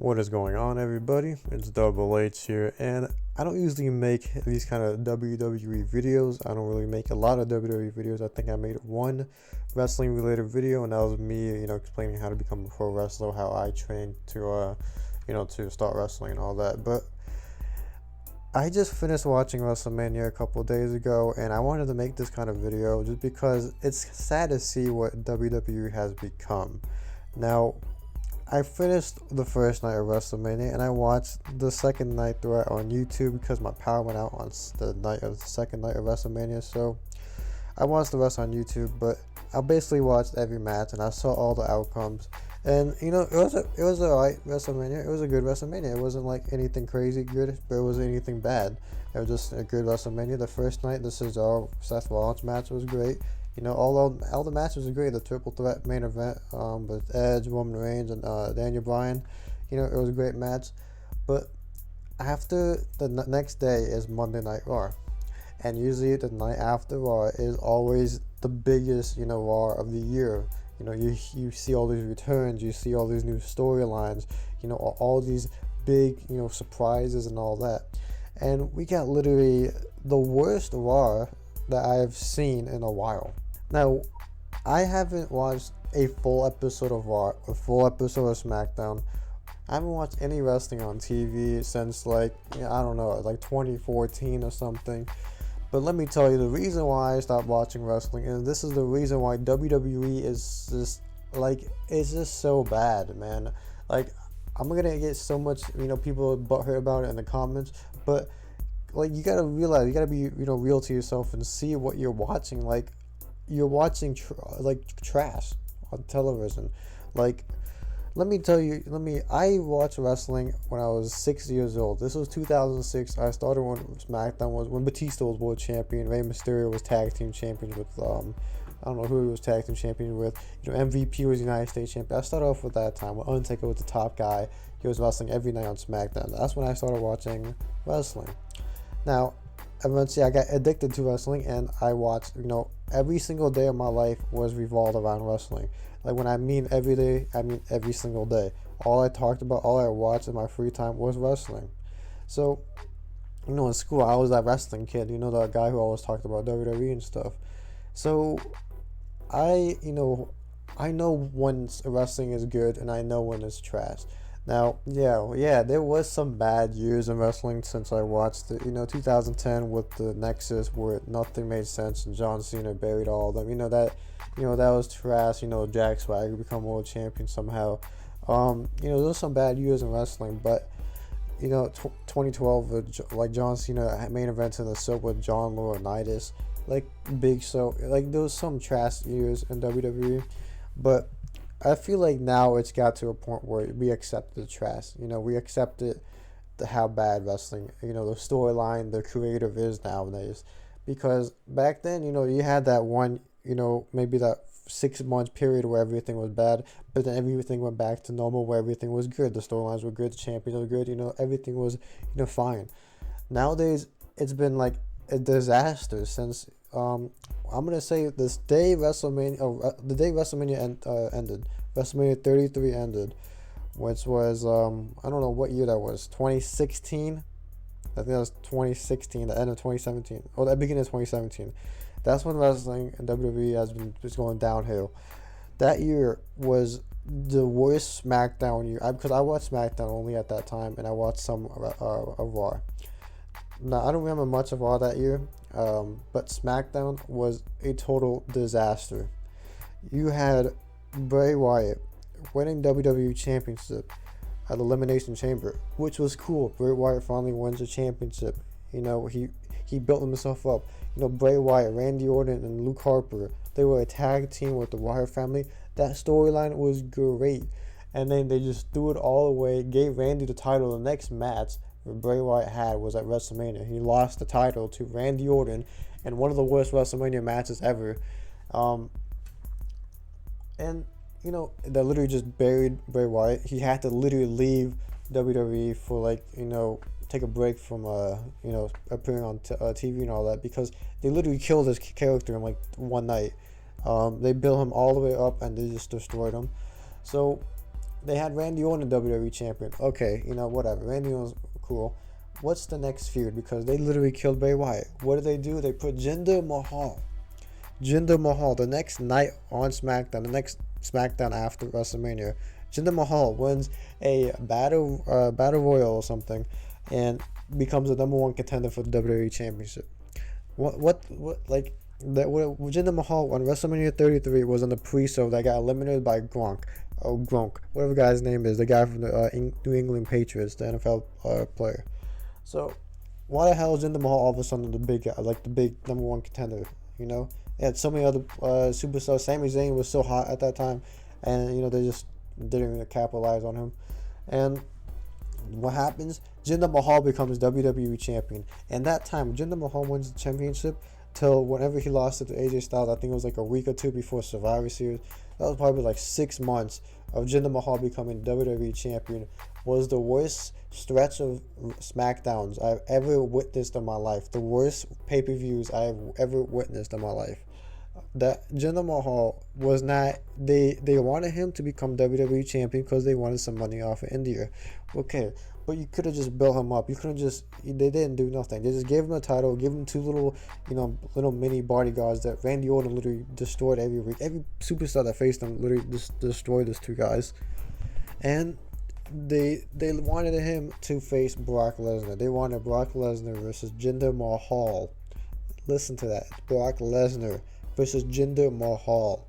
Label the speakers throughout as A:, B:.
A: What is going on, everybody? It's Double H here, and I don't usually make these kind of WWE videos. I don't really make a lot of WWE videos. I think I made one wrestling related video, and that was me, explaining how to become a pro wrestler, how I trained to, to start wrestling and all that. But I just finished watching WrestleMania a couple of days ago, and I wanted to make this kind of video just because it's sad to see what WWE has become. Now, I finished the first night of WrestleMania, and I watched the second night throughout on YouTube because my power went out on the night of the second night of WrestleMania. So I watched the rest on YouTube, but I basically watched every match and I saw all the outcomes. And it was alright WrestleMania. It was a good WrestleMania. It wasn't like anything crazy good, but it wasn't anything bad. It was just a good WrestleMania. The first night, the Cesaro Seth Rollins match was great. All the matches were great. The triple threat main event with Edge, Roman Reigns, and Daniel Bryan. It was a great match. But after the next day is Monday Night Raw, and usually the night after Raw is always the biggest Raw of the year. You see all these returns, you see all these new storylines, all these big surprises and all that. And we got literally the worst Raw that I've seen in a while. Now, I haven't watched a full episode of Raw, a full episode of SmackDown. I haven't watched any wrestling on TV since like 2014 or something. But let me tell you, the reason why I stopped watching wrestling, and this is the reason why WWE is just it's just so bad, man. Like, I'm gonna get so much people butthurt about it in the comments, but you gotta realize, you gotta be real to yourself and see what you're watching. Like, you're watching trash on television. Let me tell you, I watched wrestling when I was 6 years old. This was 2006. I started when SmackDown was, when Batista was world champion, Rey Mysterio was tag team champion with, I don't know who he was tag team champion with. MVP was United States champion. I started off with that time when Undertaker was the top guy. He was wrestling every night on SmackDown. That's when I started watching wrestling. Now, eventually I got addicted to wrestling, and I watched, every single day of my life was revolved around wrestling. Like, when I mean every day, I mean every single day. All I talked about, all I watched in my free time was wrestling. So, in school, I was that wrestling kid, the guy who always talked about WWE and stuff. So, I know when wrestling is good, and I know when it's trash. Now, yeah, there was some bad years in wrestling since I watched it. 2010 with the Nexus, where nothing made sense and John Cena buried all of them. That was trash. Jack Swagger become world champion somehow. There was some bad years in wrestling, but 2012 with John Cena main events in the soap with John Laurinaitis, Big Show. There was some trash years in WWE, but I feel like now it's got to a point where we accept the trash. We accept it, how bad wrestling, the storyline, the creative is nowadays. Because back then, you had that one, maybe that 6 month period where everything was bad, but then everything went back to normal where everything was good. The storylines were good, the champions were good, everything was, fine. Nowadays, it's been like a disaster since, I'm gonna say this day WrestleMania, the day WrestleMania ended, WrestleMania 33 ended, which was I don't know what year that was, 2016. I think that was 2016, the end of 2017, or the beginning of 2017. That's when wrestling and WWE has been just going downhill. That year was the worst SmackDown year, because I watched SmackDown only at that time, and I watched some of Raw. Now, I don't remember much of Raw that year, but SmackDown was a total disaster. You had Bray Wyatt winning WWE Championship at Elimination Chamber, which was cool. Bray Wyatt finally wins the championship. He built himself up. Bray Wyatt, Randy Orton, and Luke Harper, they were a tag team with the Wyatt family. That storyline was great. And then they just threw it all away, gave Randy the title. The next match Bray Wyatt had was at WrestleMania. He lost the title to Randy Orton in one of the worst WrestleMania matches ever. And they literally just buried Bray Wyatt. He had to literally leave WWE for take a break from appearing on TV and all that, because they literally killed his character in one night. They built him all the way up and they just destroyed him. So they had Randy Orton WWE champion. Okay, whatever. Randy Orton's cool. What's the next feud? Because they literally killed Bray Wyatt. What do? They put Jinder Mahal. Jinder Mahal, the next night on SmackDown, the next SmackDown after WrestleMania. Jinder Mahal wins a battle royal or something, and becomes the #1 contender for the WWE Championship. Jinder Mahal on WrestleMania 33 was on the pre-show that got eliminated by Gronk, whatever guy's name is, the guy from the New England Patriots, the NFL player. So, why the hell is Jinder Mahal all of a sudden the big guy, like the big #1 contender? They had so many other superstars. Sami Zayn was so hot at that time, and they just didn't even capitalize on him. And what happens? Jinder Mahal becomes WWE champion, and that time Jinder Mahal wins the championship till whenever he lost it to AJ Styles. I think it was like a week or two before Survivor Series. That was probably like 6 months of Jinder Mahal becoming WWE champion. Was the worst stretch of SmackDowns I've ever witnessed in my life. The worst pay-per-views I've ever witnessed in my life. That Jinder Mahal was not. They wanted him to become WWE champion because they wanted some money off of India. Okay, but you could have just built him up. You couldn't just. They didn't do nothing. They just gave him a title, gave him 2 little mini bodyguards that Randy Orton literally destroyed every week. Every superstar that faced him literally destroyed these 2 guys, and they wanted him to face Brock Lesnar. They wanted Brock Lesnar versus Jinder Mahal. Listen to that, Brock Lesnar versus Jinder Mahal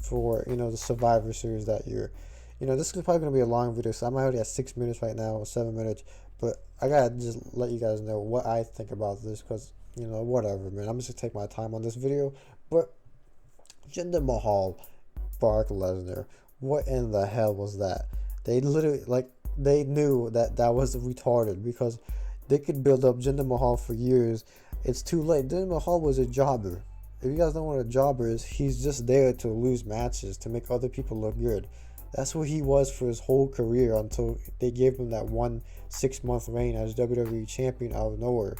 A: for the Survivor Series that year. This is probably gonna be a long video, so I'm already at 6 minutes right now, or 7 minutes. But I gotta just let you guys know what I think about this, because whatever, man. I'm just gonna take my time on this video. But Jinder Mahal, Brock Lesnar, what in the hell was that? They literally they knew that was retarded, because they could build up Jinder Mahal for years. It's too late. Jinder Mahal was a jobber. If you guys don't know what a jobber is, he's just there to lose matches, to make other people look good. That's what he was for his whole career, until they gave him that 1 6-month reign as WWE champion out of nowhere.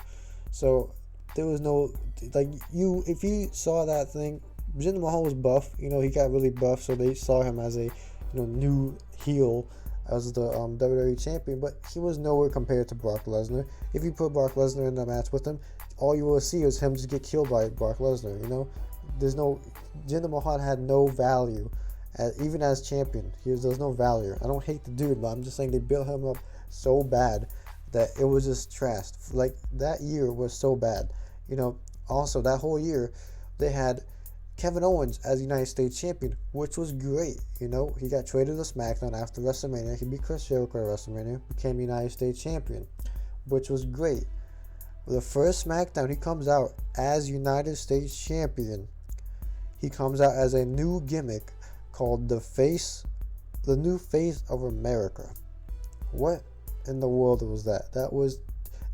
A: So there was no if you saw that thing, Jinder Mahal was buff. He got really buff, so they saw him as a new heel as the WWE champion, but he was nowhere compared to Brock Lesnar. If you put Brock Lesnar in a match with him, all you will see is him just get killed by Brock Lesnar. Jinder Mahal had no value, even as champion. There's no value. I don't hate the dude, but I'm just saying they built him up so bad that it was just trashed. That year was so bad. Also that whole year they had Kevin Owens as United States champion, which was great. He got traded to SmackDown after WrestleMania. He beat Chris Jericho at WrestleMania, became United States champion, which was great. The first SmackDown, he comes out as United States champion. He comes out as a new gimmick called the new face of America. What in the world was that?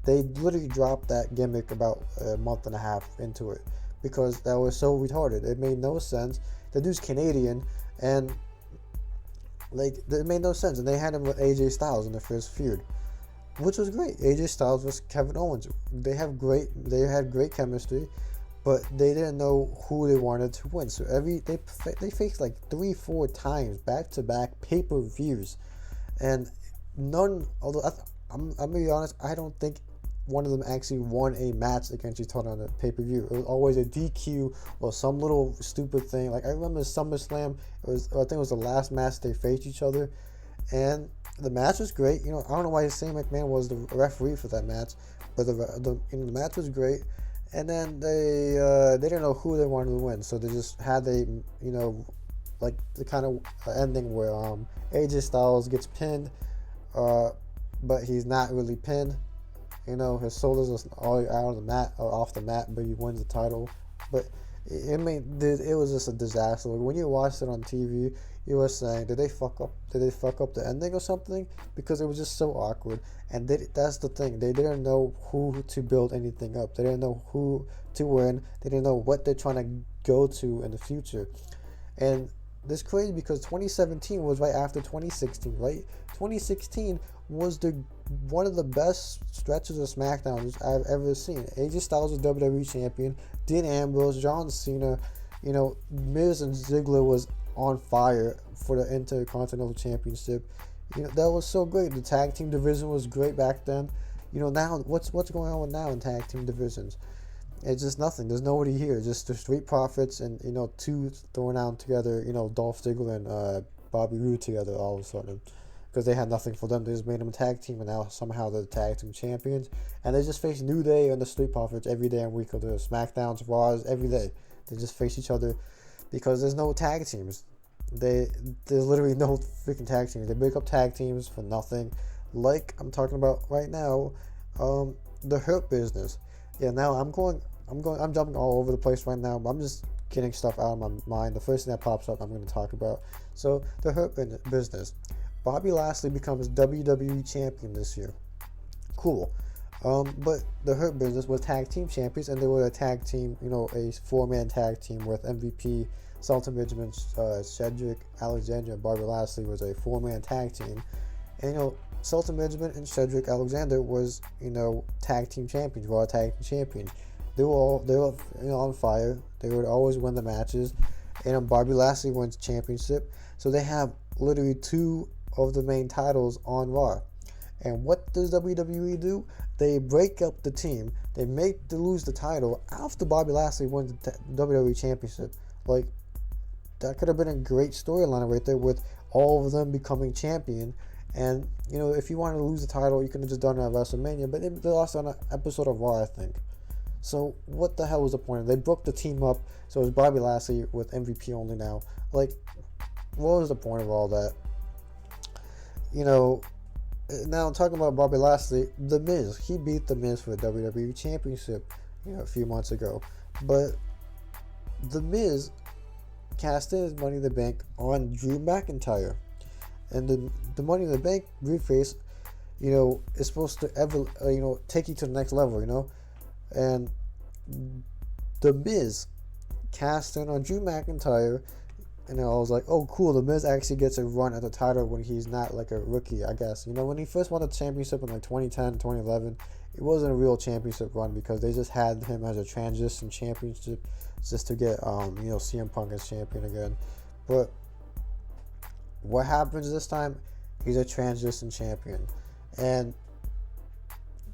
A: They literally dropped that gimmick about a month and a half into it, because that was so retarded. It made no sense. The dude's Canadian, and it made no sense. And they had him with AJ Styles in the first feud, which was great. AJ Styles versus Kevin Owens. They had great chemistry, but they didn't know who they wanted to win. So they faced 3-4 times back-to-back pay-per-views, and none. Although I'm gonna be honest, I don't think one of them actually won a match against each other on the pay-per-view. It was always a DQ or some little stupid thing. I remember SummerSlam, I think it was the last match they faced each other, and the match was great. I don't know why Shane McMahon was the referee for that match, but the match was great. And then they didn't know who they wanted to win, so they just had the kind of ending where AJ Styles gets pinned, but he's not really pinned. His shoulders are all out of the mat, or off the mat, but he wins the title. But it was just a disaster. When you watched it on TV, you were saying, did they fuck up the ending or something? Because it was just so awkward. And that's the thing. They didn't know who to build anything up. They didn't know who to win. They didn't know what they're trying to go to in the future. And this is crazy, because 2017 was right after 2016, right? 2016 was one of the best stretches of SmackDown I've ever seen. AJ Styles was WWE champion. Dean Ambrose, John Cena, Miz and Ziggler was on fire for the Intercontinental Championship. That was so great. The tag team division was great back then. Now what's going on now in tag team divisions? It's just nothing. There's nobody here. Just the Street Profits and two thrown out together. Dolph Ziggler and Bobby Roode together all of a sudden, because they had nothing for them. They just made them a tag team, and now somehow they're the tag team champions. And they just face New Day and the Street Profits every damn week of the SmackDowns, Raws, every day. They just face each other because there's no tag teams. There's literally no freaking tag teams. They break up tag teams for nothing, like I'm talking about right now. The Hurt Business. Yeah, now I'm jumping all over the place right now, but I'm just getting stuff out of my mind. The first thing that pops up, I'm going to talk about. So the Hurt Business. Bobby Lashley becomes WWE champion this year. Cool. But the Hurt Business was tag team champions, and they were a tag team, a 4-man tag team with MVP, Shelton Benjamin, Cedric Alexander, and Bobby Lashley was a 4-man tag team. And, Shelton Benjamin and Cedric Alexander was, tag team champions, Raw tag team champions. They were on fire. They would always win the matches. And Bobby Lashley wins championship. So they have literally 2 of the main titles on Raw. And what does WWE do? They break up the team. They lose the title after Bobby Lashley wins the WWE Championship. Like, that could have been a great storyline right there with all of them becoming champion. And, if you wanted to lose the title, you could have just done it at WrestleMania. But they lost on an episode of Raw, I think. So, what the hell was the point? They broke the team up, so it was Bobby Lashley with MVP only now. Like, what was the point of all that? Now I'm talking about Bobby Lashley, The Miz. He beat The Miz for the WWE Championship, a few months ago. But The Miz cashed in his Money in the Bank on Drew McIntyre. And the Money in the Bank briefcase, is supposed to take you to the next level, And The Miz cashed in on Drew McIntyre. And I was like, oh, cool, The Miz actually gets a run at the title when he's not like a rookie, I guess. When he first won the championship in like 2010, 2011, it wasn't a real championship run because they just had him as a transition championship just to get, CM Punk as champion again. But what happens this time? He's a transition champion. And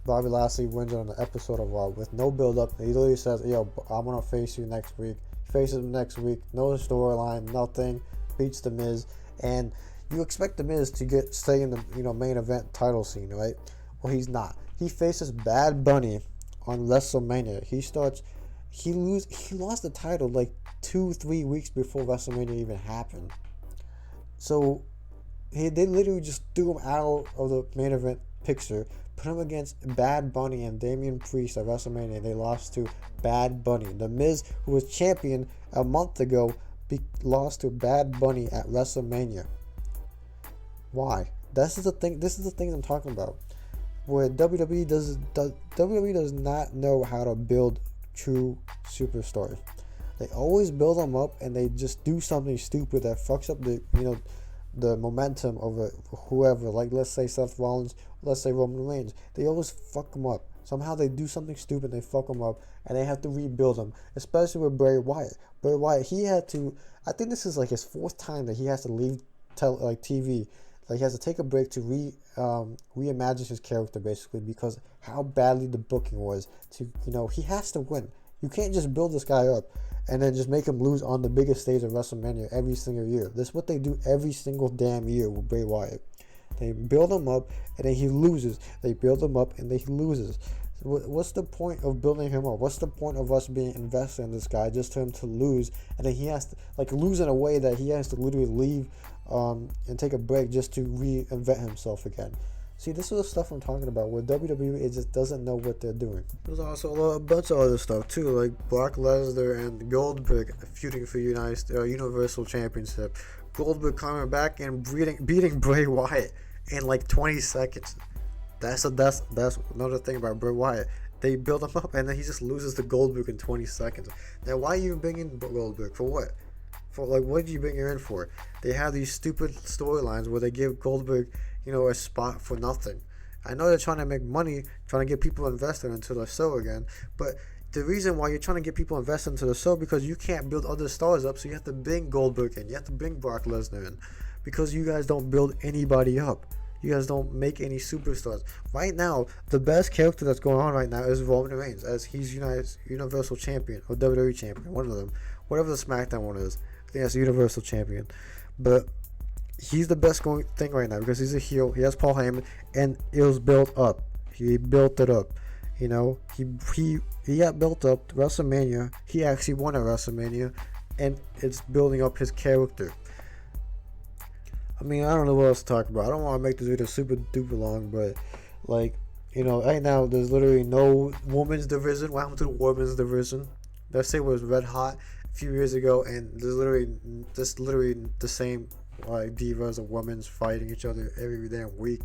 A: Bobby Lashley wins on the episode of Raw with no build-up. He literally says, yo, I'm going to face you next week. Faces him next week, no storyline, nothing, beats The Miz, and you expect The Miz to stay in the main event title scene, right? Well, he's not. He faces Bad Bunny on WrestleMania. He lost the title like 2-3 weeks before WrestleMania even happened. So they literally just threw him out of the main event picture, put him against Bad Bunny and Damian Priest at WrestleMania, and they lost to Bad Bunny. The Miz, who was champion a month ago, lost to Bad Bunny at WrestleMania. Why? This is the thing I'm talking about. Where WWE does not know how to build true superstars. They always build them up, and they just do something stupid that fucks up the momentum of whoever, like let's say Seth Rollins, let's say Roman Reigns. They always fuck them up. Somehow they do something stupid, they fuck them up, and they have to rebuild them. Especially with Bray Wyatt. Bray Wyatt, he had to, I think this is like his 4th time that he has to leave TV. Like he has to take a break to reimagine his character basically because how badly the booking was. He has to win. You can't just build this guy up and then just make him lose on the biggest stage of WrestleMania every single year. That's what they do every single damn year with Bray Wyatt. They build him up and then he loses. They build him up and then he loses. So what's the point of building him up? What's the point of us being invested in this guy just for him to lose? And then he has to lose in a way that he has to literally leave and take a break just to reinvent himself again. See, this is the stuff I'm talking about, where WWE just doesn't know what they're doing. There's also a bunch of other stuff, too, like Brock Lesnar and Goldberg feuding for Universal Championship. Goldberg coming back and beating Bray Wyatt in like 20 seconds. That's another thing about Bray Wyatt. They build him up, and then he just loses to Goldberg in 20 seconds. Now, why are you bringing Goldberg? For what? What did you bring her in for? They have these stupid storylines where they give Goldberg a spot for nothing. I know they're trying to make money, trying to get people invested into the show again, but the reason why you're trying to get people invested into the show, because you can't build other stars up, so you have to bring Goldberg in, you have to bring Brock Lesnar in, because you guys don't build anybody up. You guys don't make any superstars. Right now, the best character that's going on right now is Roman Reigns, as he's Universal Champion or WWE Champion, one of them, whatever the SmackDown one is. I think that's Universal Champion, but he's the best going thing right now because he's a heel. He has Paul Heyman, and it was built up. He built it up. You know, he got built up to WrestleMania. He actually won at WrestleMania, and it's building up his character. I mean, I don't know what else to talk about. I don't want to make this video super duper long, but like, you know, right now there's literally no women's division. What happened to the women's division? That shit was red hot a few years ago, and there's literally the same like divas of women's fighting each other every damn week.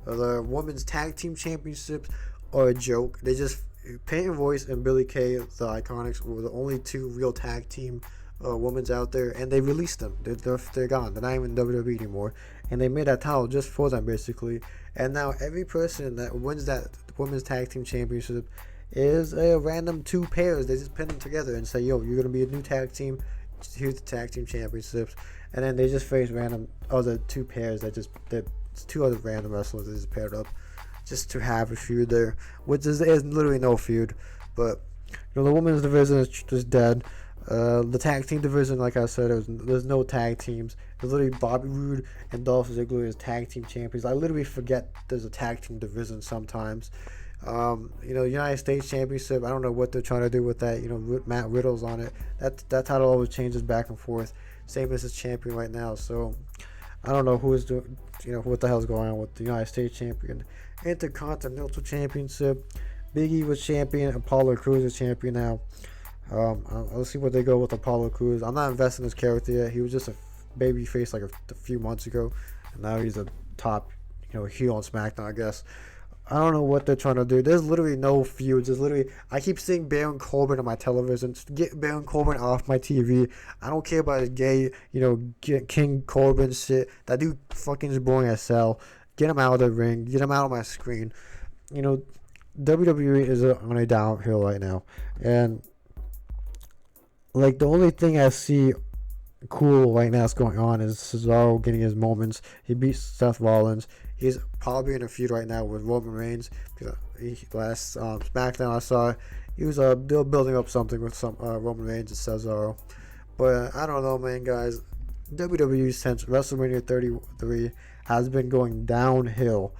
A: The women's tag team championships are a joke. They just Peyton Royce and Billie Kay, the Iconics, were the only two real tag team women's out there, and they released them. They're gone. They're not even in WWE anymore, and they made that title just for them basically. And now every person that wins that women's tag team championship is a random two pairs. They just pin them together and say, "Yo, you're gonna be a new tag team. Here's the tag team championships." And then they just face random other two pairs that two other random wrestlers that just paired up just to have a feud there, which is literally no feud. But you know, the women's division is just dead. The tag team division, like I said, there's no tag teams. There's literally Bobby Roode and Dolph Ziggler as tag team champions. I literally forget there's a tag team division sometimes. You know, United States Championship, I don't know what they're trying to do with that. You know, Matt Riddle's on it. That title always changes back and forth. Same as his champion right now. So I don't know who is doing. You know, what the hell's going on with the United States Champion. Intercontinental Championship, Big E was champion. Apollo Crews is champion now. Let's see what they go with Apollo Crews. I'm not investing in his character yet. He was just a baby face like a few months ago, and now he's a top, you know, heel on SmackDown, I guess. I don't know what they're trying to do. There's literally no feuds. I keep seeing Baron Corbin on my television. Just get Baron Corbin off my TV. I don't care about his gay, you know, King Corbin shit. That dude fucking is boring as hell. Get him out of the ring. Get him out of my screen. You know, WWE is on a downhill right now, and like the only thing I see cool right now that's going on is Cesaro getting his moments. He beat Seth Rollins. He's probably in a feud right now with Roman Reigns, because last SmackDown I saw he was they're building up something with some Roman Reigns and Cesaro. But I don't know, man, guys. WWE since WrestleMania 33 has been going downhill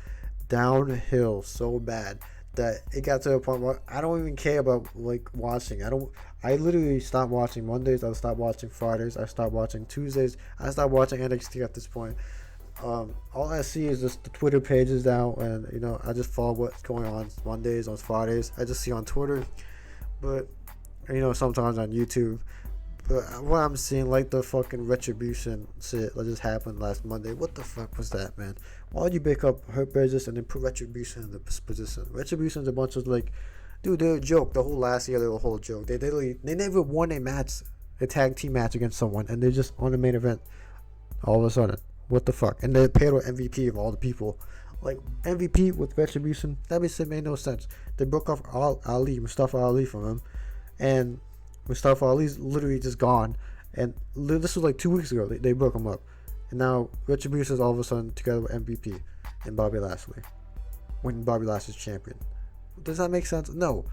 A: so bad that it got to a point where I don't even care about like watching. I literally stopped watching Mondays. I stopped watching Fridays. I stopped watching Tuesdays. I stopped watching NXT at this point. All I see is just the Twitter pages now, and you know, I just follow what's going on Mondays, on Fridays. I just see on Twitter, but you know, sometimes on YouTube. But what I'm seeing, like the fucking Retribution shit that just happened last Monday. What the fuck was that, man? Why would you pick up Hurt Business and then put Retribution in the position? Retribution's a bunch of like, dude, they're a joke. The whole last year, they were a whole joke. They never won a tag team match against someone, and they're just on the main event all of a sudden. What the fuck? And they paid with MVP of all the people. Like, MVP with Retribution, that made no sense. They broke off Mustafa Ali from him, and Mustafa Ali's literally just gone. And this was like 2 weeks ago. They broke him up. And now Retribution is all of a sudden together with MVP and Bobby Lashley, when Bobby Lashley's champion. Does that make sense? No.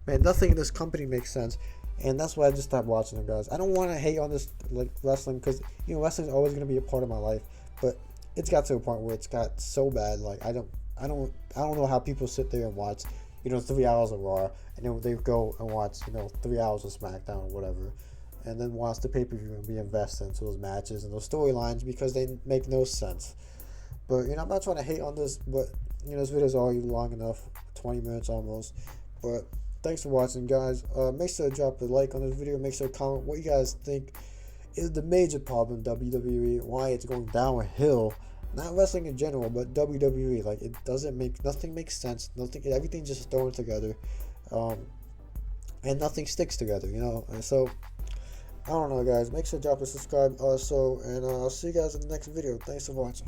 A: Man, nothing in this company makes sense. And that's why I just stopped watching them, guys. I don't want to hate on this like wrestling, because you know, wrestling is always going to be a part of my life. But it's got to a point where it's got so bad. Like I don't know how people sit there and watch, you know, 3 hours of Raw, and then they go and watch, you know, 3 hours of SmackDown or whatever, and then watch the pay-per-view and be invested into those matches and those storylines because they make no sense. But you know, I'm not trying to hate on this, but you know, this video is already long enough, 20 minutes almost. But thanks for watching, guys. Make sure to drop a like on this video. Make sure to comment what you guys think is the major problem in WWE, why it's going downhill. Not wrestling in general, but WWE. Like, nothing makes sense. Everything just thrown together, and nothing sticks together. You know. And so I don't know, guys. Make sure to drop a subscribe also, and I'll see you guys in the next video. Thanks for watching.